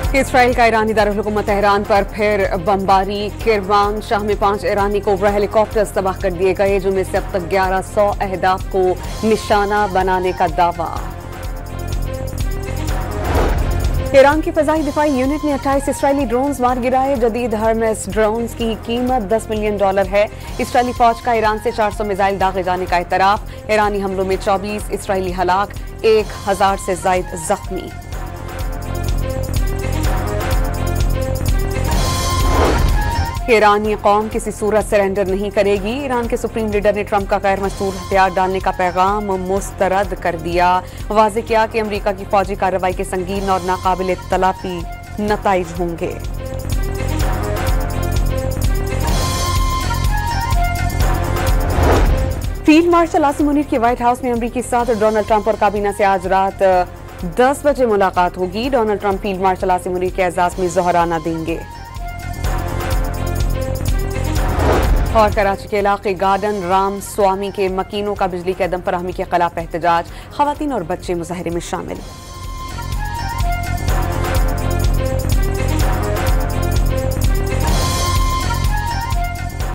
Israel का ईरानी दारुल-हुकूमत Tehran पर फिर बमबारी। किरमान शाह में 5 ईरानी कोबरा हेलीकॉप्टर्स तबाह कर दिए गए, जिनमें से अब तक 1100 अहदाफ को निशाना बनाने का दावा। ईरान की फजाई दिफाई यूनिट ने 28 इसराइली ड्रोन्स मार गिराए। जदीद हर्मेस ड्रोन्स की कीमत $10 मिलियन है। इसराइली फौज का ईरान से 400 मिसाइल दागे जाने का इतराफ। ईरानी हमलों में 24 इसराइली हलाक, 1000 से जायद जख्मी। ईरानी कौम किसी सूरत सरेंडर नहीं करेगी। ईरान के सुप्रीम लीडर ने ट्रंप का गैर मस्तूर हथियार डालने का पैगाम मुस्तरद कर दिया। वाज़ेह किया कि अमेरिका की फौजी कार्रवाई के संगीन और नाकाबिल तलाफी नताइज होंगे। फील्ड मार्शल आसिम मुनीर की व्हाइट हाउस में अमेरिकी सदर डोनाल्ड ट्रंप और काबीना से आज रात 10 बजे मुलाकात होगी। Donald Trump field marshal Asim Munir के एजाज में जोहराना देंगे। और कराची के इलाके गार्डन राम स्वामी के मकीनों का बिजली के अदम फराहमी के खिलाफ एहतजाज। खवातीन और बच्चे मुजाहरे में शामिल।